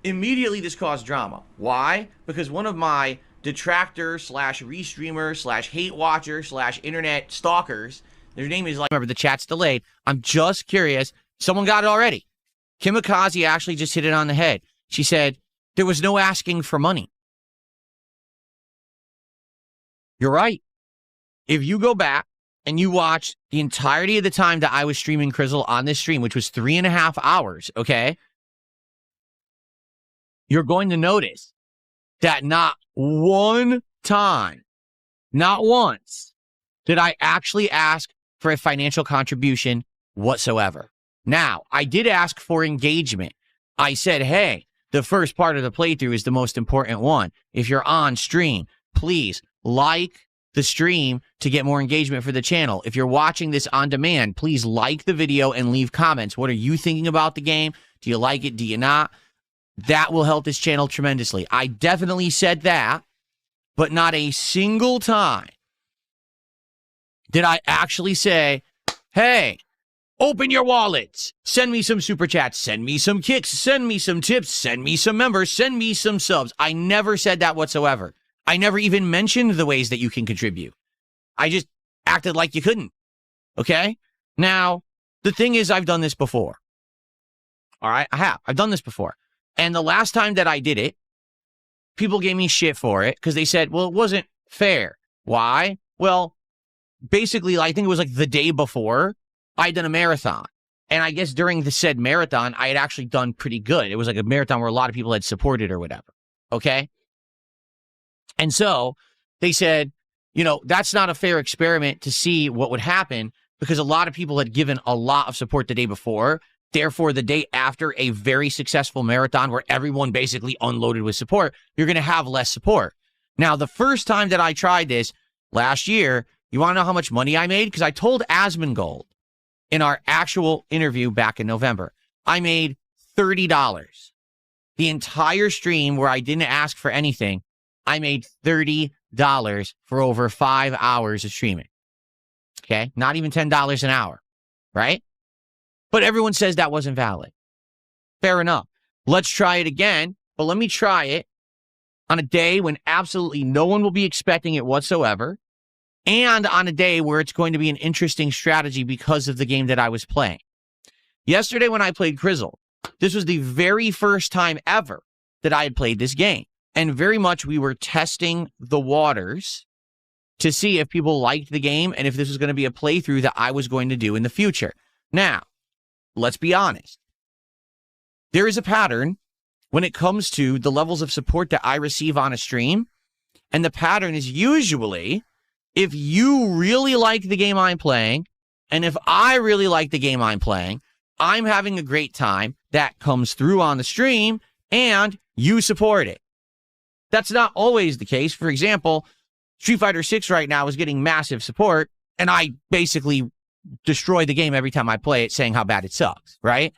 Immediately this caused drama. Why? Because one of my detractors slash restreamer slash hate watcher slash internet stalkers, their name is like, remember the chat's delayed. I'm just curious. Someone got it already. Kimikaze actually just hit it on the head. She said, there was no asking for money. You're right. If you go back and you watch the entirety of the time that I was streaming Crizzle on this stream, which was 3.5 hours, okay, you're going to notice that not one time, not once, did I actually ask for a financial contribution whatsoever. Now, I did ask for engagement. I said, hey, the first part of the playthrough is the most important one. If you're on stream, please like the stream to get more engagement for the channel. If you're watching this on demand, please like the video and leave comments. What are you thinking about the game? Do you like it? Do you not? That will help this channel tremendously. I definitely said that, but not a single time did I actually say, hey, open your wallets, send me some super chats, send me some kicks, send me some tips, send me some members, send me some subs. I never said that whatsoever. I never even mentioned the ways that you can contribute. I just acted like you couldn't. Okay? Now, the thing is, I've done this before. All right? I have. I've done this before. And the last time that I did it, people gave me shit for it because they said, well, it wasn't fair. Why? Well, basically, I think it was like the day before, I'd done a marathon. And I guess during the said marathon, I had actually done pretty good. It was like a marathon where a lot of people had supported or whatever. Okay? And so they said, you know, that's not a fair experiment to see what would happen because a lot of people had given a lot of support the day before. Therefore, the day after a very successful marathon where everyone basically unloaded with support, you're going to have less support. Now, the first time that I tried this last year, you want to know how much money I made? Because I told Asmongold in our actual interview back in November, I made $30. The entire stream where I didn't ask for anything, I made $30 for over 5 hours of streaming. Okay? Not even $10 an hour, right? But everyone says that wasn't valid. Fair enough. Let's try it again, but let me try it on a day when absolutely no one will be expecting it whatsoever, and on a day where it's going to be an interesting strategy because of the game that I was playing. Yesterday when I played Crizzle, this was the very first time ever that I had played this game. And very much we were testing the waters to see if people liked the game and if this was going to be a playthrough that I was going to do in the future. Now, let's be honest. There is a pattern when it comes to the levels of support that I receive on a stream. And the pattern is usually if you really like the game I'm playing, and if I really like the game I'm playing, I'm having a great time. That comes through on the stream, and you support it. That's not always the case. For example, Street Fighter 6 right now is getting massive support, and I basically destroy the game every time I play it, saying how bad it sucks, right?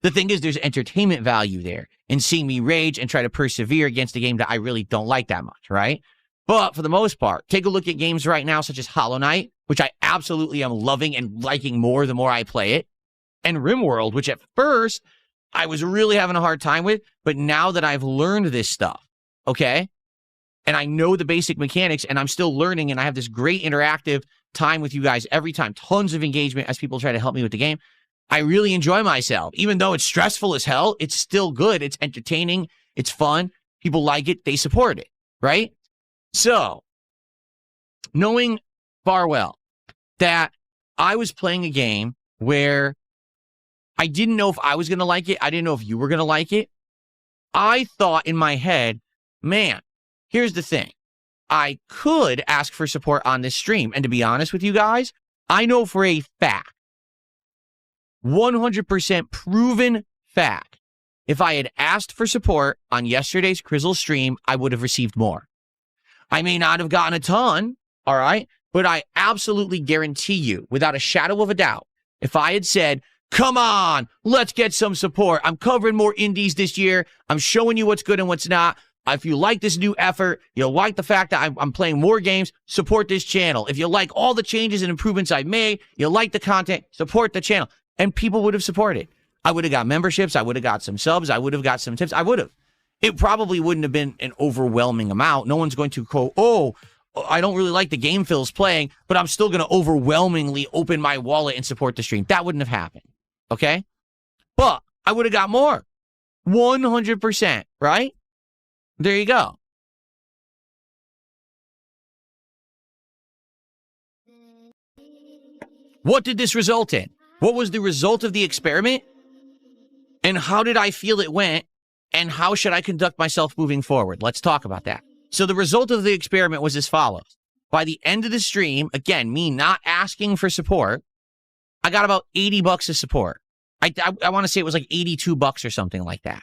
The thing is, there's entertainment value there in seeing me rage and try to persevere against a game that I really don't like that much, right? But for the most part, take a look at games right now, such as Hollow Knight, which I absolutely am loving and liking more the more I play it, and RimWorld, which at first I was really having a hard time with, but now that I've learned this stuff, okay, and I know the basic mechanics, and I'm still learning, and I have this great interactive time with you guys every time, tons of engagement as people try to help me with the game, I really enjoy myself. Even though it's stressful as hell, it's still good. It's entertaining. It's fun. People like it. They support it, right? So, knowing far well that I was playing a game where I didn't know if I was going to like it. I didn't know if you were going to like it. I thought in my head, man, here's the thing. I could ask for support on this stream. And to be honest with you guys, I know for a fact, 100% proven fact, if I had asked for support on yesterday's Crizzle stream, I would have received more. I may not have gotten a ton, all right? But I absolutely guarantee you, without a shadow of a doubt, if I had said, come on, let's get some support. I'm covering more indies this year. I'm showing you what's good and what's not. If you like this new effort, you'll like the fact that I'm playing more games, support this channel. If you like all the changes and improvements I've made, you like the content, support the channel. And people would have supported. I would have got memberships. I would have got some subs. I would have got some tips. I would have. it probably wouldn't have been an overwhelming amount. No one's going to quote, oh, I don't really like the game Phil's playing, but I'm still going to overwhelmingly open my wallet and support the stream. That wouldn't have happened. Okay? But I would have got more. 100%, right? There you go. What did this result in? What was the result of the experiment? And how did I feel it went? And how should I conduct myself moving forward? Let's talk about that. So the result of the experiment was as follows. By the end of the stream, again, me not asking for support, I got about $80 of support. I want to say it was like $82 or something like that.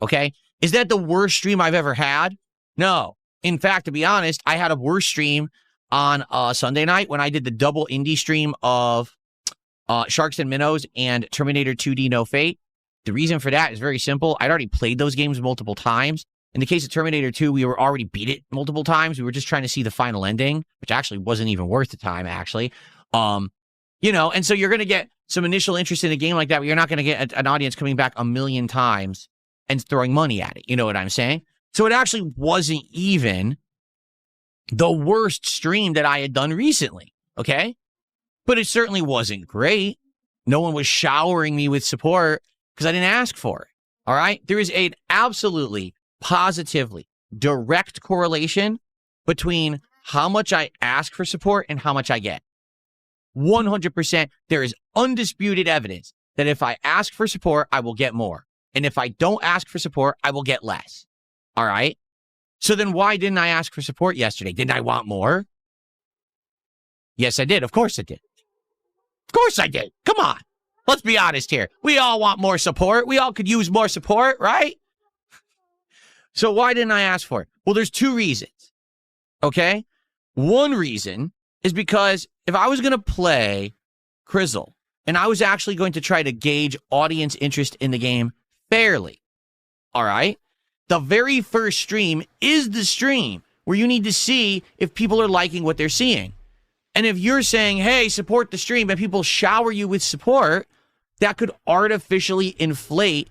Okay? Is that the worst stream I've ever had? No. In fact, to be honest, I had a worse stream on Sunday night when I did the double indie stream of Sharks and Minnows and Terminator 2D No Fate. The reason for that is very simple. I'd already played those games multiple times. In the case of Terminator 2, we were already beat it multiple times. We were just trying to see the final ending, which actually wasn't even worth the time, actually. And so you're going to get some initial interest in a game like that, but you're not going to get an audience coming back a million times and throwing money at it. You know what I'm saying? So it actually wasn't even the worst stream that I had done recently, okay? But it certainly wasn't great. No one was showering me with support because I didn't ask for it, all right? There is an absolutely, positively direct correlation between how much I ask for support and how much I get. 100%, there is undisputed evidence that if I ask for support, I will get more. And if I don't ask for support, I will get less, all right? So then why didn't I ask for support yesterday? Didn't I want more? Yes, I did. Of course I did. Of course I did. Come on. Let's be honest here. We all want more support. We all could use more support, right? So why didn't I ask for it? Well, there's two reasons, okay? One reason is because if I was going to play Crizzle and I was actually going to try to gauge audience interest in the game fairly, all right? The very first stream is the stream where you need to see if people are liking what they're seeing. And if you're saying, hey, support the stream, and people shower you with support, that could artificially inflate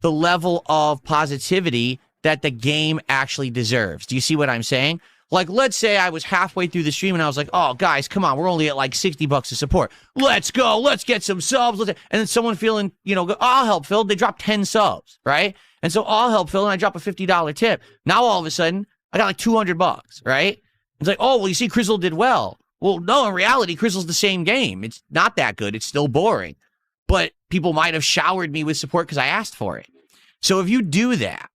the level of positivity that the game actually deserves. Do you see what I'm saying? Like, let's say I was halfway through the stream and I was like, oh, guys, come on, we're only at like $60 of support. Let's go. Let's get some subs. And then someone feeling, I'll help Phil. They drop 10 subs, right? And so I'll help Phil and I drop a $50 tip. Now all of a sudden, I got like $200, right? It's like, oh, well, you see, Crizzle did well. Well, no, in reality, Crizzle's the same game. It's not that good. It's still boring. But people might have showered me with support because I asked for it. So if you do that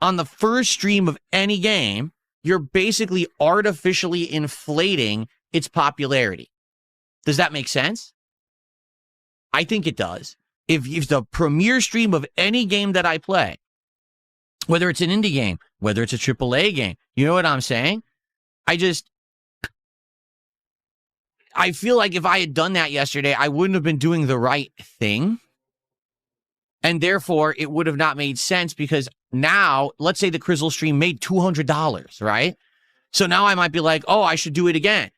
on the first stream of any game, you're basically artificially inflating its popularity. Does that make sense? I think it does. If the premiere stream of any game that I play, whether it's an indie game, whether it's a AAA game, you know what I'm saying? I feel like if I had done that yesterday, I wouldn't have been doing the right thing. And therefore, it would have not made sense because now, let's say the Crizzle stream made $200, right? So now I might be like, oh, I should do it again.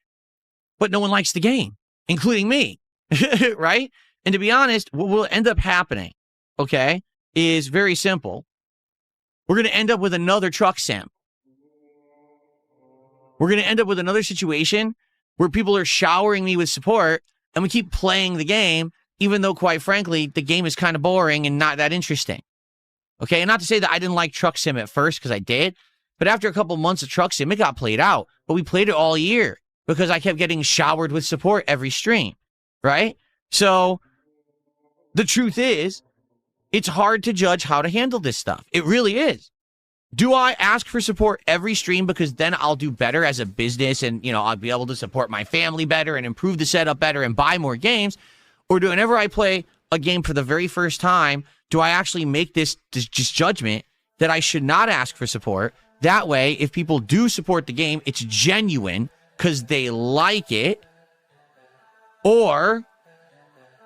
But no one likes the game, including me, right? And to be honest, what will end up happening, okay, is very simple. We're going to end up with another truck sim. We're going to end up with another situation where people are showering me with support and we keep playing the game, even though, quite frankly, the game is kind of boring and not that interesting. Okay, and not to say that I didn't like Truck Sim at first, because I did, but after a couple months of Truck Sim, it got played out. But we played it all year because I kept getting showered with support every stream, right? So the truth is, it's hard to judge how to handle this stuff. It really is. Do I ask for support every stream because then I'll do better as a business and, I'll be able to support my family better and improve the setup better and buy more games? Or do whenever I play a game for the very first time, do I actually make this just judgment that I should not ask for support? That way, if people do support the game, it's genuine because they like it. Or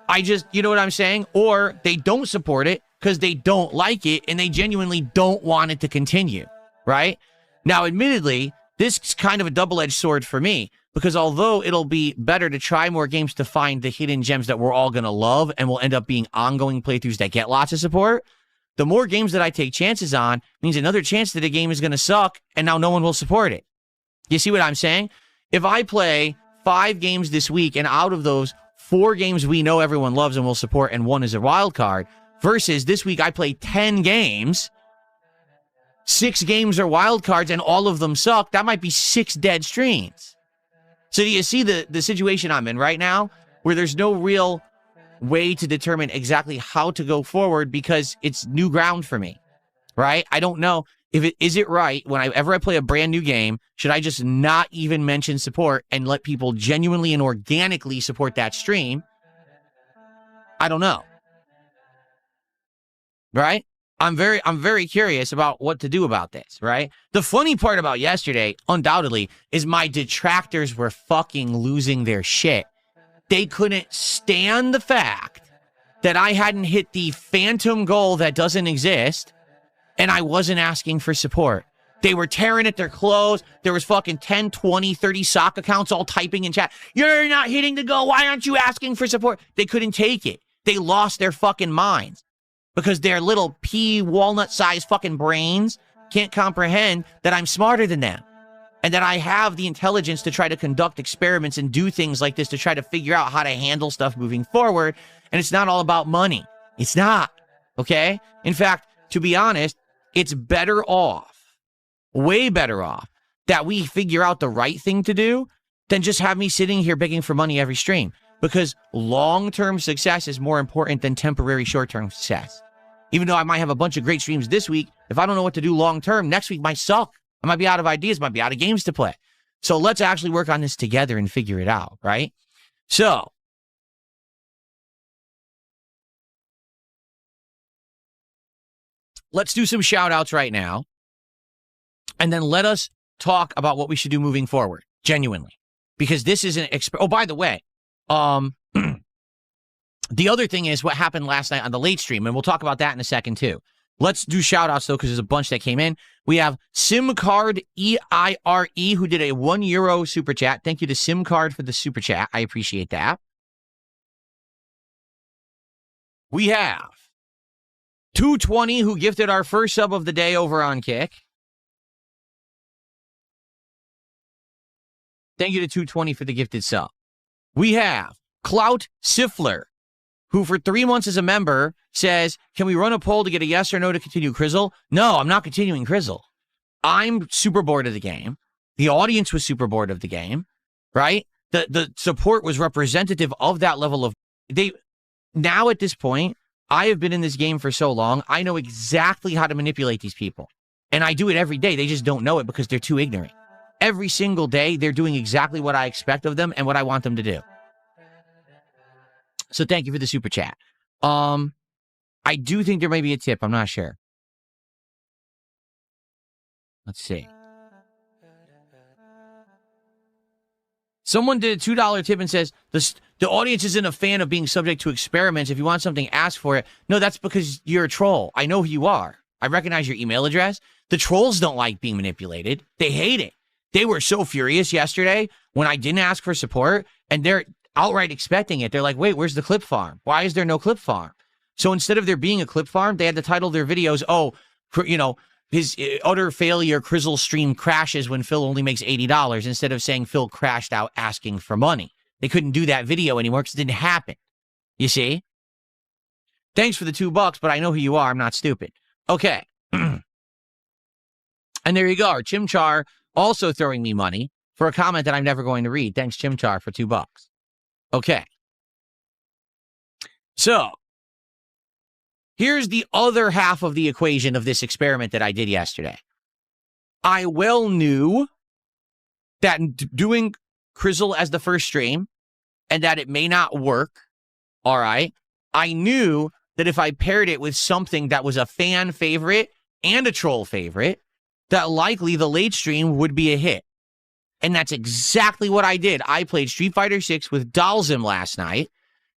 I just, you know what I'm saying? Or they don't support it because they don't like it and they genuinely don't want it to continue, right? Now, admittedly, this is kind of a double-edged sword for me because although it'll be better to try more games to find the hidden gems that we're all going to love and will end up being ongoing playthroughs that get lots of support, the more games that I take chances on means another chance that a game is going to suck, and now no one will support it. You see what I'm saying? If I play 5 games this week, and out of those, 4 games we know everyone loves and will support, and 1 is a wild card, versus this week I play 10 games, 6 games are wild cards, and all of them suck, that might be 6 dead streams. So do you see the situation I'm in right now, where there's no real way to determine exactly how to go forward because it's new ground for me, right? I don't know if is it right whenever I play a brand new game, should I just not even mention support and let people genuinely and organically support that stream? I don't know. Right? I'm very curious about what to do about this, right? The funny part about yesterday, undoubtedly, is my detractors were fucking losing their shit. They couldn't stand the fact that I hadn't hit the phantom goal that doesn't exist, and I wasn't asking for support. They were tearing at their clothes. There was fucking 10, 20, 30 sock accounts all typing in chat. You're not hitting the goal. Why aren't you asking for support? They couldn't take it. They lost their fucking minds because their little pea walnut-sized fucking brains can't comprehend that I'm smarter than them. And that I have the intelligence to try to conduct experiments and do things like this to try to figure out how to handle stuff moving forward. And it's not all about money. It's not. Okay? In fact, to be honest, it's better off, way better off, that we figure out the right thing to do than just have me sitting here begging for money every stream. Because long-term success is more important than temporary short-term success. Even though I might have a bunch of great streams this week, if I don't know what to do long-term, next week might suck. I might be out of ideas, might be out of games to play. So let's actually work on this together and figure it out, right? So, let's do some shout outs right now. And then let us talk about what we should do moving forward, genuinely. Because this is oh, by the way, the other thing is what happened last night on the late stream, and we'll talk about that in a second too. Let's do shout-outs, though, because there's a bunch that came in. We have SimCard EIRE, who did a €1 super chat. Thank you to SimCard for the super chat. I appreciate that. We have 220, who gifted our first sub of the day over on Kick. Thank you to 220 for the gifted sub. We have Clout Sifler, who for 3 months as a member says, can we run a poll to get a yes or no to continue Crizzle? No, I'm not continuing Crizzle. I'm super bored of the game. The audience was super bored of the game, right? The support was representative of that level of... Now at this point, I have been in this game for so long, I know exactly how to manipulate these people. And I do it every day. They just don't know it because they're too ignorant. Every single day, they're doing exactly what I expect of them and what I want them to do. So thank you for the super chat. I do think there may be a tip. I'm not sure. Let's see. Someone did a $2 tip and says, the audience isn't a fan of being subject to experiments. If you want something, ask for it. No, that's because you're a troll. I know who you are. I recognize your email address. The trolls don't like being manipulated. They hate it. They were so furious yesterday when I didn't ask for support, and they're outright expecting it. They're like, wait, where's the clip farm? Why is there no clip farm? So instead of there being a clip farm, they had to title their videos, his utter failure Crizzle stream crashes when Phil only makes $80, instead of saying Phil crashed out asking for money. They couldn't do that video anymore because it didn't happen. You see? Thanks for the $2, but I know who you are. I'm not stupid. Okay. And there you go. Chimchar also throwing me money for a comment that I'm never going to read. Thanks, Chimchar, for $2. Okay. So, here's the other half of the equation of this experiment that I did yesterday. I well knew that doing Crizzle as the first stream and that it may not work, all right? I knew that if I paired it with something that was a fan favorite and a troll favorite, that likely the late stream would be a hit. And that's exactly what I did. I played Street Fighter 6 with Dalzim last night,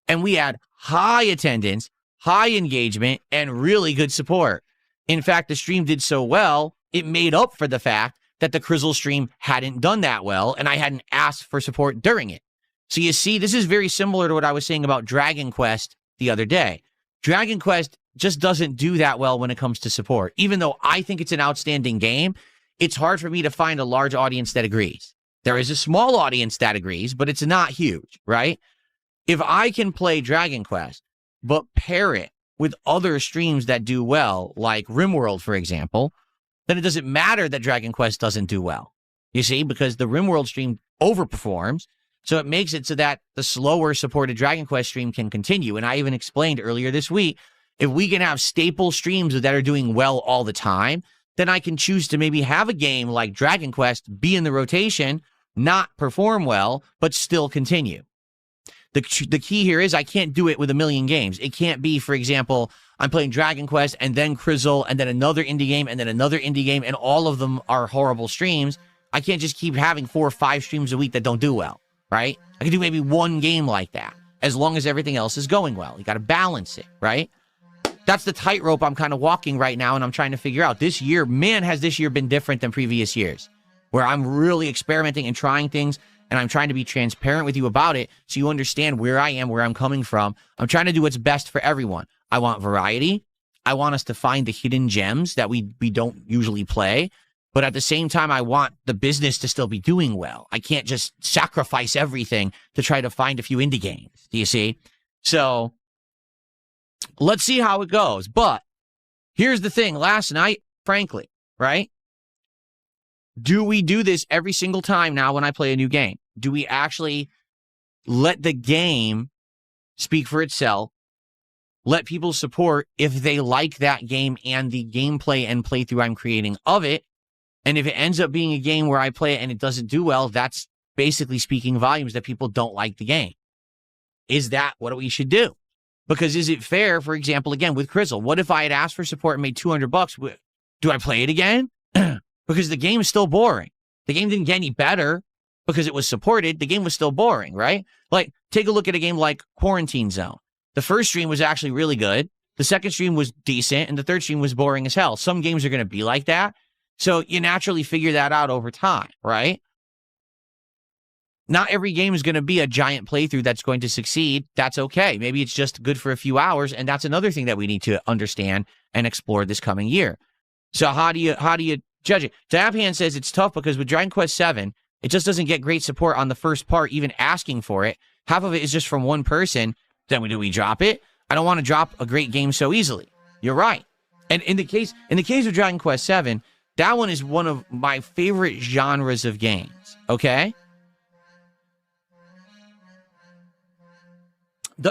and we had high attendance, high engagement, and really good support. In fact, the stream did so well, it made up for the fact that the Crizzle stream hadn't done that well, and I hadn't asked for support during it. So you see, this is very similar to what I was saying about Dragon Quest the other day. Dragon Quest just doesn't do that well when it comes to support. Even though I think it's an outstanding game, it's hard for me to find a large audience that agrees. There is a small audience that agrees, but it's not huge, right? If I can play Dragon Quest, but pair it with other streams that do well, like RimWorld, for example, then it doesn't matter that Dragon Quest doesn't do well. You see, because the RimWorld stream overperforms, so it makes it so that the slower supported Dragon Quest stream can continue. And I even explained earlier this week, if we can have staple streams that are doing well all the time, then I can choose to maybe have a game like Dragon Quest be in the rotation, not perform well, but still continue. The key here is I can't do it with a million games. It can't be, for example, I'm playing Dragon Quest and then Crizzle and then another indie game and then another indie game, and all of them are horrible streams. I can't just keep having 4 or 5 streams a week that don't do well, right? I can do maybe one game like that, as long as everything else is going well. You got to balance it, right? That's the tightrope I'm kind of walking right now, and I'm trying to figure out. This year, man, has this year been different than previous years, where I'm really experimenting and trying things, and I'm trying to be transparent with you about it so you understand where I am, where I'm coming from. I'm trying to do what's best for everyone. I want variety. I want us to find the hidden gems that we don't usually play. But at the same time, I want the business to still be doing well. I can't just sacrifice everything to try to find a few indie games. Do you see? So let's see how it goes. But here's the thing. Last night, frankly, right? Do we do this every single time now when I play a new game? Do we actually let the game speak for itself? Let people support if they like that game and the gameplay and playthrough I'm creating of it. And if it ends up being a game where I play it and it doesn't do well, that's basically speaking volumes that people don't like the game. Is that what we should do? Because is it fair, for example, again, with Crizzle, what if I had asked for support and made $200? Do I play it again? Because the game is still boring. The game didn't get any better because it was supported. The game was still boring, right? Like, take a look at a game like Quarantine Zone. The first stream was actually really good. The second stream was decent. And the third stream was boring as hell. Some games are going to be like that. So you naturally figure that out over time, right? Not every game is going to be a giant playthrough that's going to succeed. That's okay. Maybe it's just good for a few hours. And that's another thing that we need to understand and explore this coming year. So how do you judge it? Dabhan says it's tough because with Dragon Quest VII, it just doesn't get great support on the first part, even asking for it. Half of it is just from one person. Then do we drop it? I don't want to drop a great game so easily. You're right. And in the case of Dragon Quest VII, that one is one of my favorite genres of games, okay?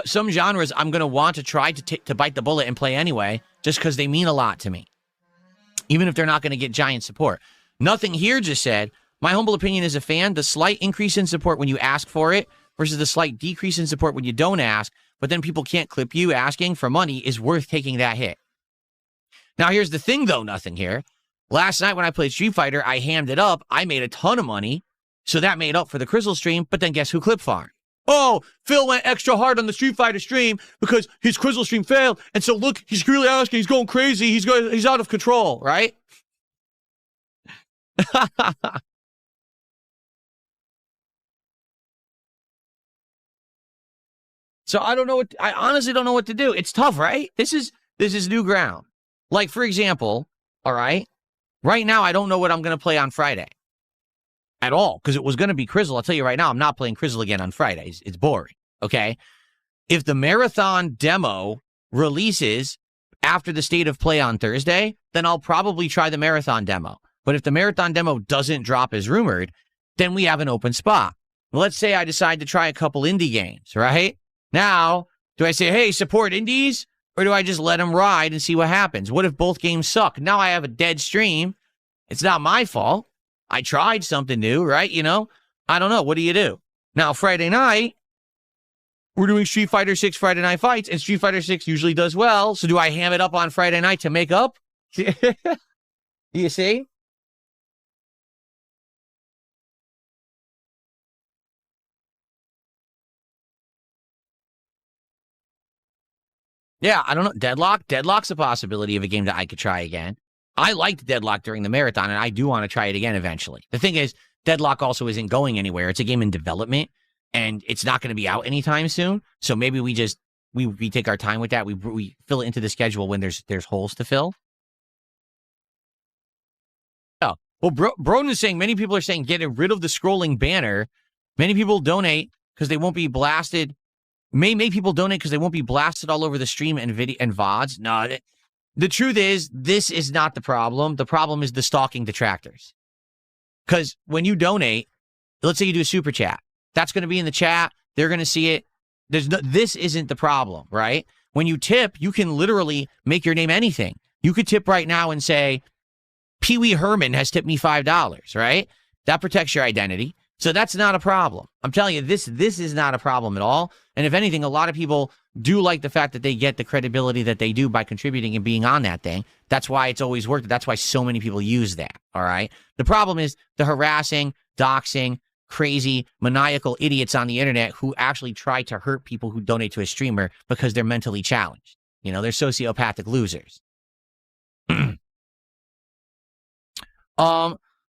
Some genres I'm going to want to try to bite the bullet and play anyway, just because they mean a lot to me, even if they're not going to get giant support. Nothing here just said, my humble opinion as a fan, the slight increase in support when you ask for it versus the slight decrease in support when you don't ask, but then people can't clip you asking for money is worth taking that hit. Now, here's the thing, though, nothing here. Last night when I played Street Fighter, I hammed it up. I made a ton of money, so that made up for the Crizzle stream, but then guess who clip farmed? Oh, Phil went extra hard on the Street Fighter stream because his Crizzle stream failed, and so look, he's really asking, he's going crazy, he's out of control, right? So I honestly don't know what to do. It's tough, right? This is new ground. Like, for example, all right, right now I don't know what I'm going to play on Friday at all because it was going to be Crizzle. I'll tell you right now, I'm not playing Crizzle again on Fridays. It's boring, okay? If the marathon demo releases after the state of play on Thursday, then I'll probably try the marathon demo. But if the marathon demo doesn't drop as rumored, then we have an open spot. Let's say I decide to try a couple indie games, right? Now, do I say, hey, support indies? Or do I just let them ride and see what happens? What if both games suck? Now I have a dead stream. It's not my fault. I tried something new, right? You know, I don't know. What do you do? Now, Friday night, we're doing Street Fighter 6 Friday Night Fights, and Street Fighter 6 usually does well. So do I ham it up on Friday night to make up? You see? Yeah, I don't know. Deadlock's a possibility of a game that I could try again. I liked Deadlock during the marathon, and I do want to try it again eventually. The thing is, Deadlock also isn't going anywhere. It's a game in development, and it's not going to be out anytime soon. So maybe we just we take our time with that. We fill it into the schedule when there's holes to fill. Yeah. Well, Broden is saying many people are saying getting rid of the scrolling banner. Many people donate because they won't be blasted. Many people donate because they won't be blasted all over the stream and video and VODs. No, the truth is this is not the problem. The problem is the stalking detractors. Because when you donate, let's say you do a super chat, that's going to be in the chat. They're going to see it. This isn't the problem, right? When you tip, you can literally make your name anything. You could tip right now and say, Pee Wee Herman has tipped me $5, right? That protects your identity. So that's not a problem. I'm telling you, this is not a problem at all. And if anything, a lot of people do like the fact that they get the credibility that they do by contributing and being on that thing. That's why it's always worked. That's why so many people use that, all right? The problem is the harassing, doxing, crazy, maniacal idiots on the internet who actually try to hurt people who donate to a streamer because they're mentally challenged. You know, they're sociopathic losers.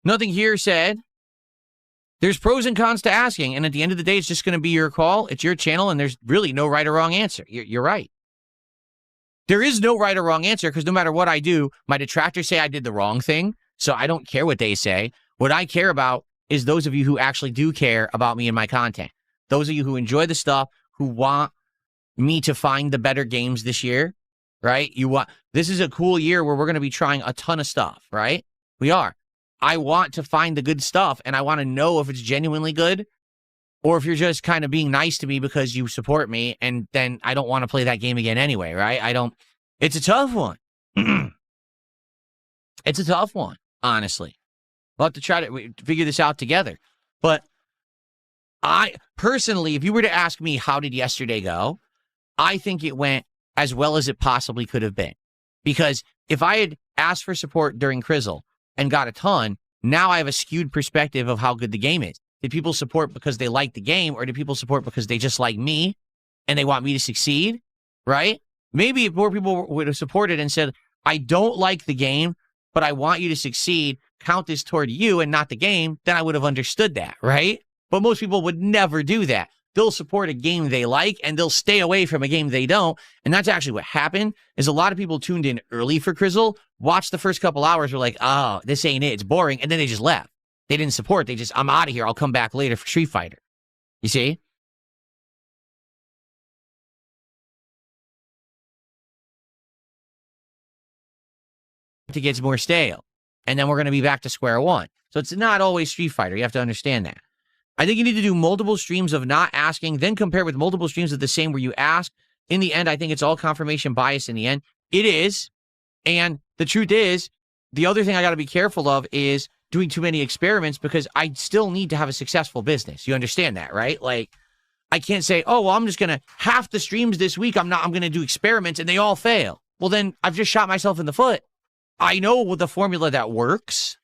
Nothing here said. There's pros and cons to asking, and at the end of the day, it's just going to be your call. It's your channel, and there's really no right or wrong answer. You're right. There is no right or wrong answer because no matter what I do, my detractors say I did the wrong thing, so I don't care what they say. What I care about is those of you who actually do care about me and my content. Those of you who enjoy the stuff, who want me to find the better games this year, right? This is a cool year where we're going to be trying a ton of stuff, right? We are. I want to find the good stuff, and I want to know if it's genuinely good or if you're just kind of being nice to me because you support me, and then I don't want to play that game again anyway, right? It's a tough one. It's a tough one, honestly. We'll have to try to figure this out together. But I, personally, if you were to ask me how did yesterday go, I think it went as well as it possibly could have been. Because if I had asked for support during Crizzle and got a ton, now I have a skewed perspective of how good the game is. Did people support because they like the game, or did people support because they just like me and they want me to succeed, right? Maybe if more people would have supported and said, I don't like the game, but I want you to succeed, count this toward you and not the game, then I would have understood that, right? But most people would never do that. They'll support a game they like, and they'll stay away from a game they don't. And that's actually what happened, is a lot of people tuned in early for Crizzle, watched the first couple hours, were like, oh, this ain't it, it's boring, and then they just left. They didn't support. They just, I'm out of here. I'll come back later for Street Fighter. You see? It gets more stale. And then we're going to be back to square one. So it's not always Street Fighter. You have to understand that. I think you need to do multiple streams of not asking, then compare with multiple streams of the same where you ask. In the end, I think it's all confirmation bias in the end. It is. And the truth is, the other thing I got to be careful of is doing too many experiments, because I still need to have a successful business. You understand that, right? Like, I can't say, oh, well, I'm just going to, half the streams this week, I'm going to do experiments and they all fail. Well, then I've just shot myself in the foot. I know the formula that works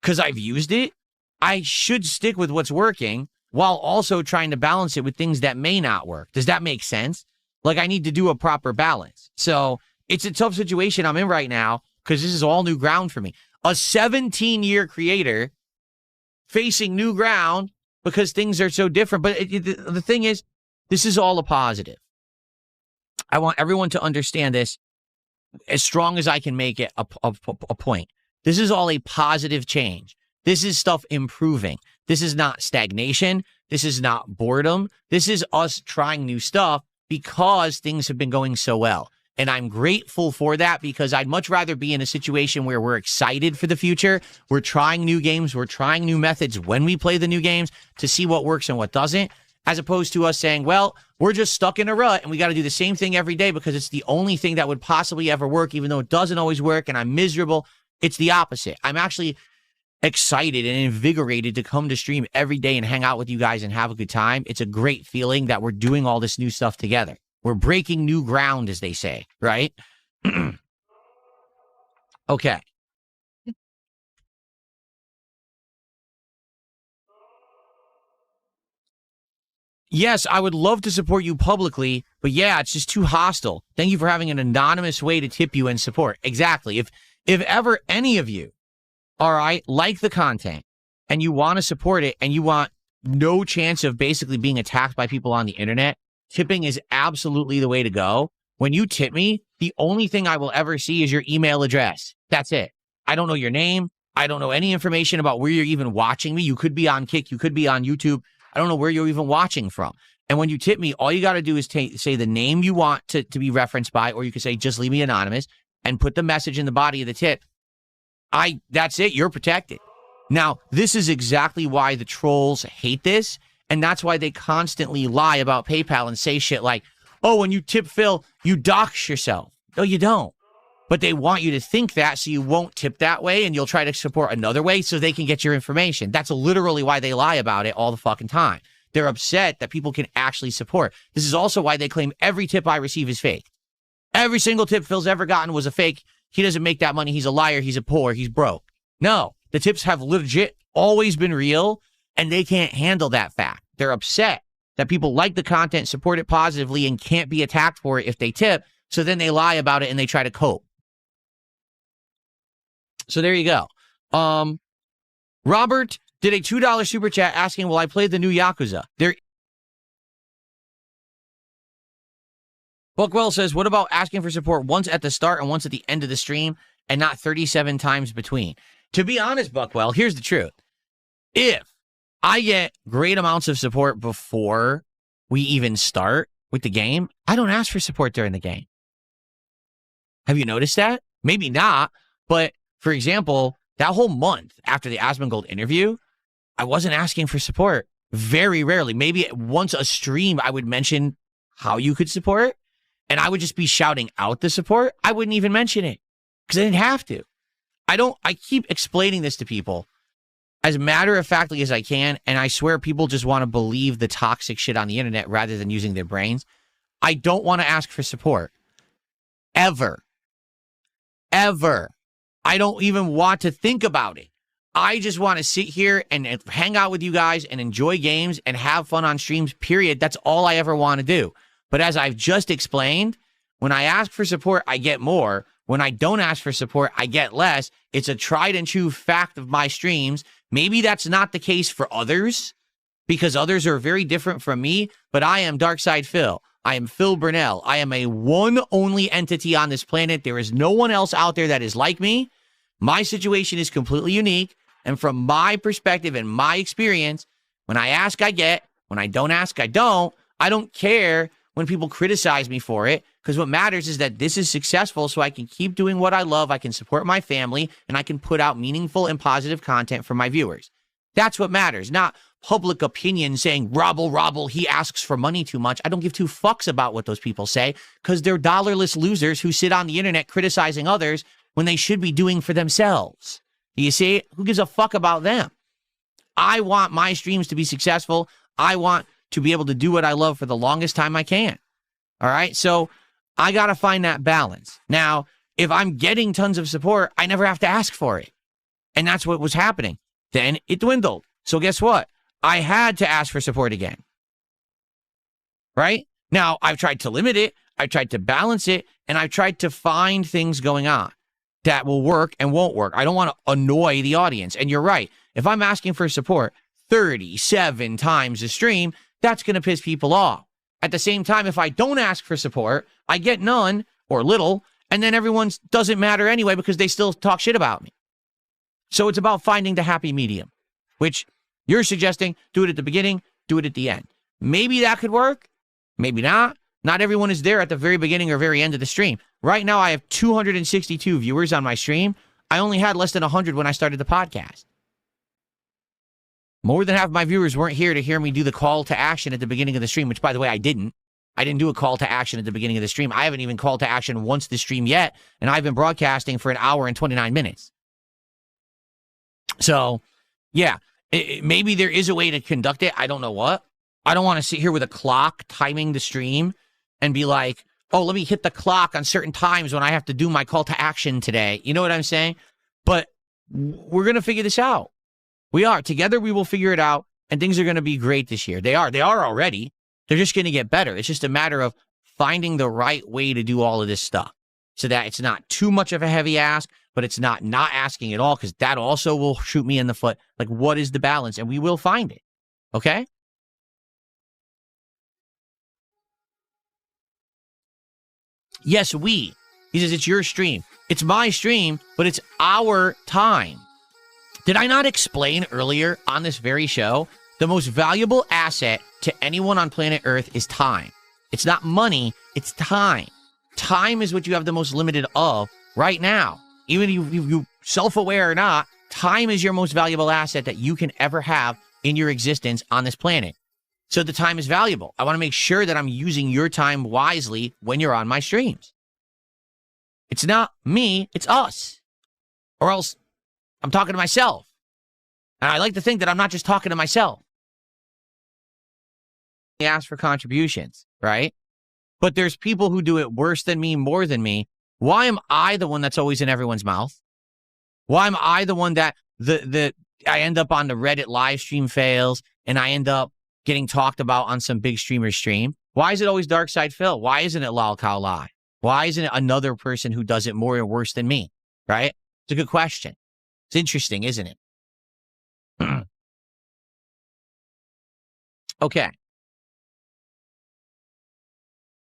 because I've used it. I should stick with what's working while also trying to balance it with things that may not work. Does that make sense? Like, I need to do a proper balance. So it's a tough situation I'm in right now because this is all new ground for me. A 17-year creator facing new ground because things are so different. But the thing is, this is all a positive. I want everyone to understand this as strong as I can make it a point. This is all a positive change. This is stuff improving. This is not stagnation. This is not boredom. This is us trying new stuff because things have been going so well. And I'm grateful for that, because I'd much rather be in a situation where we're excited for the future. We're trying new games. We're trying new methods when we play the new games to see what works and what doesn't, as opposed to us saying, well, we're just stuck in a rut and we got to do the same thing every day because it's the only thing that would possibly ever work, even though it doesn't always work and I'm miserable. It's the opposite. I'm actually excited and invigorated to come to stream every day and hang out with you guys and have a good time. It's a great feeling that we're doing all this new stuff together. We're breaking new ground, as they say, right? Okay. Yes, I would love to support you publicly, but yeah, it's just too hostile. Thank you for having an anonymous way to tip you and support. Exactly. If ever any of you, all right, like the content and you want to support it and you want no chance of basically being attacked by people on the internet, tipping is absolutely the way to go. When you tip me, the only thing I will ever see is your email address. That's it. I don't know your name. I don't know any information about where you're even watching me. You could be on Kick. You could be on YouTube. I don't know where you're even watching from. And when you tip me, all you got to do is say the name you want to be referenced by, or you can say, just leave me anonymous and put the message in the body of the tip. That's it. You're protected. Now, this is exactly why the trolls hate this. And that's why they constantly lie about PayPal and say shit like, oh, when you tip Phil, you dox yourself. No, you don't. But they want you to think that so you won't tip that way and you'll try to support another way so they can get your information. That's literally why they lie about it all the fucking time. They're upset that people can actually support. This is also why they claim every tip I receive is fake. Every single tip Phil's ever gotten was a fake. He doesn't make that money. He's a liar. He's a poor. He's broke. No, the tips have legit always been real, and they can't handle that fact. They're upset that people like the content, support it positively, and can't be attacked for it if they tip. So then they lie about it and they try to cope. So there you go. Robert did a $2 super chat asking, will I play the new Yakuza? Buckwell says, what about asking for support once at the start and once at the end of the stream and not 37 times between? To be honest, Buckwell, here's the truth. If I get great amounts of support before we even start with the game, I don't ask for support during the game. Have you noticed that? Maybe not, but for example, that whole month after the Asmongold interview, I wasn't asking for support. Very rarely. Maybe once a stream, I would mention how you could support, and I would just be shouting out the support. I wouldn't even mention it because I didn't have to. I keep explaining this to people as matter-of-factly as I can, and I swear people just want to believe the toxic shit on the internet rather than using their brains. I don't want to ask for support. Ever. Ever. I don't even want to think about it. I just want to sit here and hang out with you guys and enjoy games and have fun on streams, period. That's all I ever want to do. But as I've just explained, when I ask for support, I get more. When I don't ask for support, I get less. It's a tried and true fact of my streams. Maybe that's not the case for others because others are very different from me, but I am Darkside Phil. I am Phil Burnell. I am a one only entity on this planet. There is no one else out there that is like me. My situation is completely unique. And from my perspective and my experience, when I ask, I get. When I don't ask, I don't. I don't care when people criticize me for it, because what matters is that this is successful so I can keep doing what I love, I can support my family, and I can put out meaningful and positive content for my viewers. That's what matters, not public opinion saying, Robble, he asks for money too much. I don't give two fucks about what those people say, because they're dollarless losers who sit on the internet criticizing others when they should be doing for themselves. Do you see? Who gives a fuck about them? I want my streams to be successful. I want to be able to do what I love for the longest time I can. All right? So I got to find that balance. Now, if I'm getting tons of support, I never have to ask for it. And that's what was happening. Then it dwindled. So guess what? I had to ask for support again. Right? Now, I've tried to limit it. I've tried to balance it. And I've tried to find things going on that will work and won't work. I don't want to annoy the audience. And you're right. If I'm asking for support 37 times a stream, that's going to piss people off. At the same time, if I don't ask for support, I get none or little, and then everyone doesn't matter anyway because they still talk shit about me. So it's about finding the happy medium, which you're suggesting do it at the beginning, do it at the end. Maybe that could work. Maybe not. Not everyone is there at the very beginning or very end of the stream. Right now, I have 262 viewers on my stream. I only had less than 100 when I started the podcast. More than half of my viewers weren't here to hear me do the call to action at the beginning of the stream, which, by the way, I didn't. I didn't do a call to action at the beginning of the stream. I haven't even called to action once this stream yet, and I've been broadcasting for 1 hour and 29 minutes. So, yeah, maybe there is a way to conduct it. I don't know what. I don't want to sit here with a clock timing the stream and be like, oh, let me hit the clock on certain times when I have to do my call to action today. You know what I'm saying? But we're going to figure this out. We are. Together, we will figure it out, and things are going to be great this year. They are. They are already. They're just going to get better. It's just a matter of finding the right way to do all of this stuff so that it's not too much of a heavy ask, but it's not asking at all, because that also will shoot me in the foot. Like, what is the balance? And we will find it. Okay? Yes, we. He says, it's your stream. It's my stream, but it's our time. Did I not explain earlier on this very show? The most valuable asset to anyone on planet Earth is time. It's not money, it's time. Time is what you have the most limited of right now. Even if you self-aware or not, time is your most valuable asset that you can ever have in your existence on this planet. So the time is valuable. I want to make sure that I'm using your time wisely when you're on my streams. It's not me, it's us. Or else I'm talking to myself. And I like to think that I'm not just talking to myself. I ask for contributions, right? But there's people who do it worse than me, more than me. Why am I the one that's always in everyone's mouth? Why am I the one that I end up on the Reddit live stream fails and I end up getting talked about on some big streamer stream? Why is it always Dark Side Phil? Why isn't it Lol Cow Lie? Why isn't it another person who does it more or worse than me? Right? It's a good question. It's interesting, isn't it? Okay.